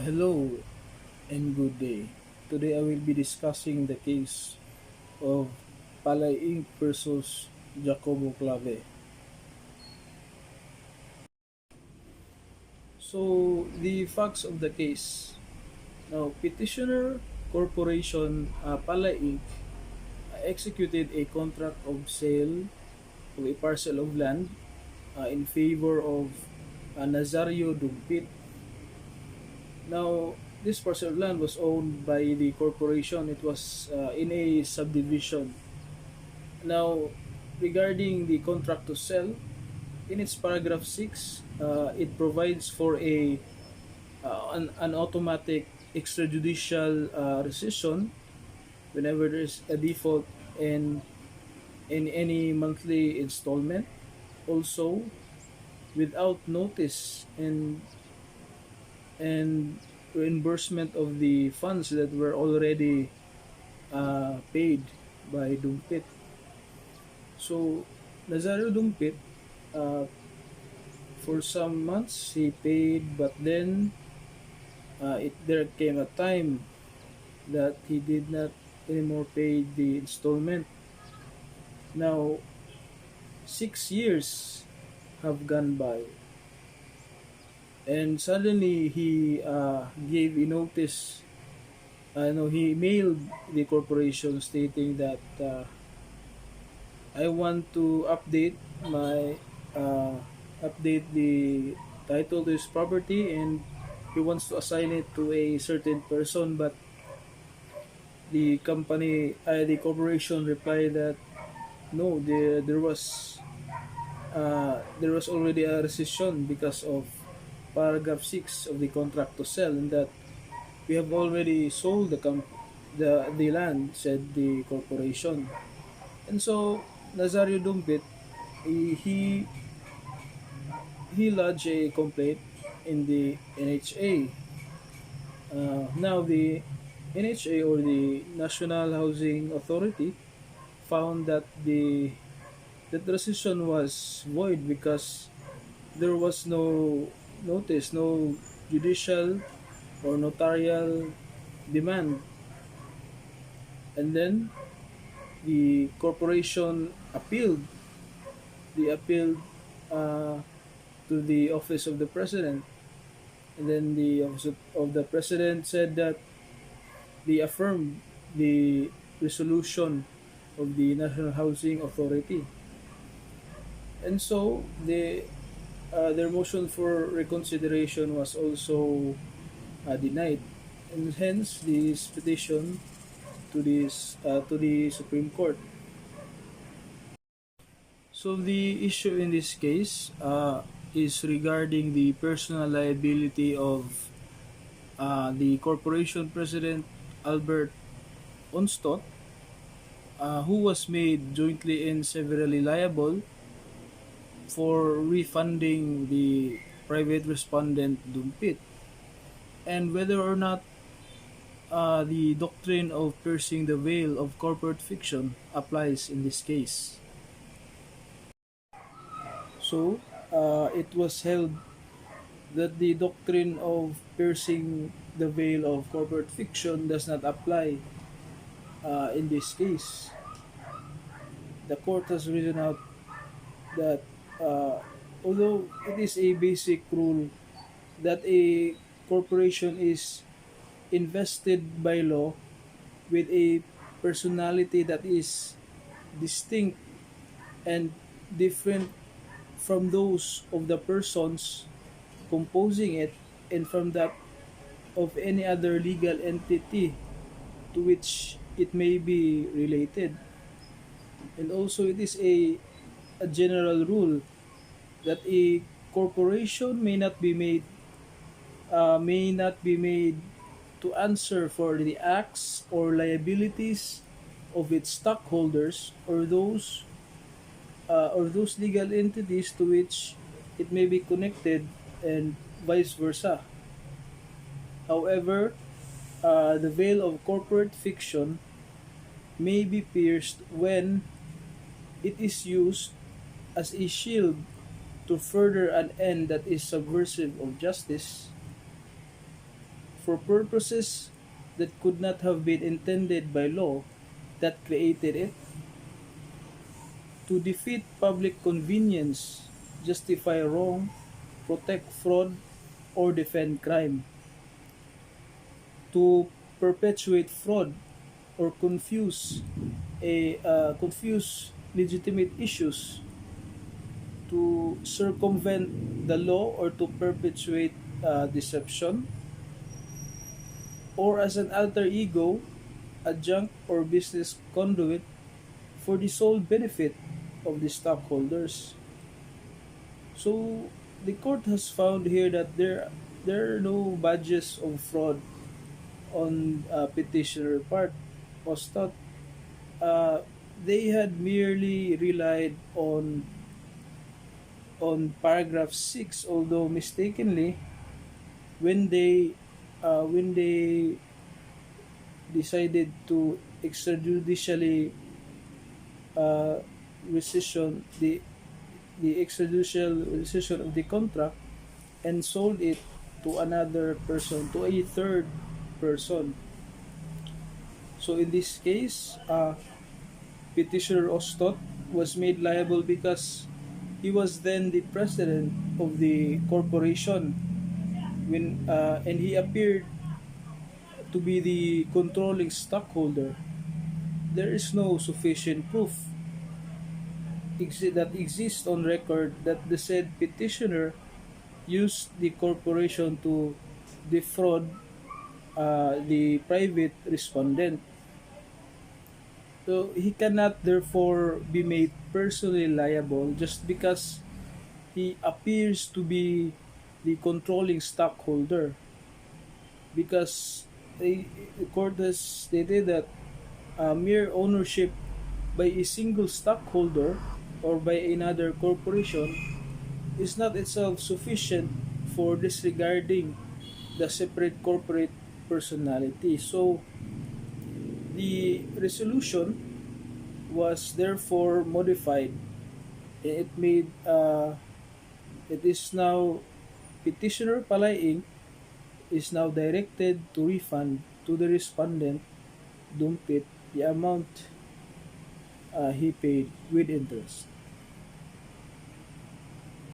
Hello and good day. Today I will be discussing the case of Palay Inc. versus Jacobo Clave. So, the facts of the case. Now, petitioner corporation Palay Inc. Executed a contract of sale of a parcel of land in favor of Nazario Dumpit. Now, this parcel of land was owned by the corporation. It was in a subdivision. Now, regarding the contract to sell, in its paragraph 6, it provides for an automatic extrajudicial rescission whenever there is a default in any monthly installment. Also, without notice and reimbursement of the funds that were already paid by Dumpit. So, Nazario Dumpit, uh, for some months he paid, but then there came a time that he did not anymore pay the installment. Now, 6 years have gone by, and suddenly he gave a notice. No, he mailed the corporation stating that I want to my uh, update the title to his property, and he wants to assign it to a certain person, but the corporation replied that no, there was already a rescission because of paragraph 6 of the contract to sell, and that we have already sold the land, said the corporation. And so Nazario Dumpit, he he lodged a complaint in the NHA. Now the NHA, or the National Housing Authority, found that the decision was void because there was no notice, no judicial or notarial demand. And then the corporation appealed. They appealed uh, to the office of the president, and then the office of the president said that they affirmed the resolution of the National Housing Authority. And so their motion for reconsideration was also denied, and hence this petition to the Supreme Court. So the issue in this case is regarding the personal liability of the corporation president Albert Onstott, who was made jointly and severally liable for refunding the private respondent Dumpit, and whether or not the doctrine of piercing the veil of corporate fiction applies in this case. So, it was held that the doctrine of piercing the veil of corporate fiction does not apply in this case. The court has reasoned out that uh, although it is a basic rule that a corporation is invested by law with a personality that is distinct and different from those of the persons composing it, and from that of any other legal entity to which it may be related. And also, it is a general rule that a corporation may not be made to answer for the acts or liabilities of its stockholders, or those legal entities to which it may be connected, and vice versa. However, the veil of corporate fiction may be pierced when it is used as a shield to further an end that is subversive of justice. for purposes that could not have been intended by law that created it, to defeat public convenience, justify wrong, protect fraud, or defend crime, to perpetuate fraud or confuse legitimate issues, to circumvent the law or to perpetuate deception, or as an alter ego, adjunct, or business conduit for the sole benefit of the stockholders. So the court has found here that there are no badges of fraud on petitioner part. Ostat, uh, they had merely relied on paragraph 6, although mistakenly, when they decided to extrajudicially uh, rescission the extrajudicial rescission of the contract and sold it to another person, to a third person. So in this case, petitioner Ostot was made liable because he was then the president of the corporation and he appeared to be the controlling stockholder. There is no sufficient proof that exists on record that the said petitioner used the corporation to defraud the private respondent. So he cannot therefore be made personally liable just because he appears to be the controlling stockholder, because the court has stated that mere ownership by a single stockholder or by another corporation is not itself sufficient for disregarding the separate corporate personality. So the resolution was therefore modified. It made it is now petitioner Palay Inc. is now directed to refund to the respondent Dumpit the amount he paid with interest.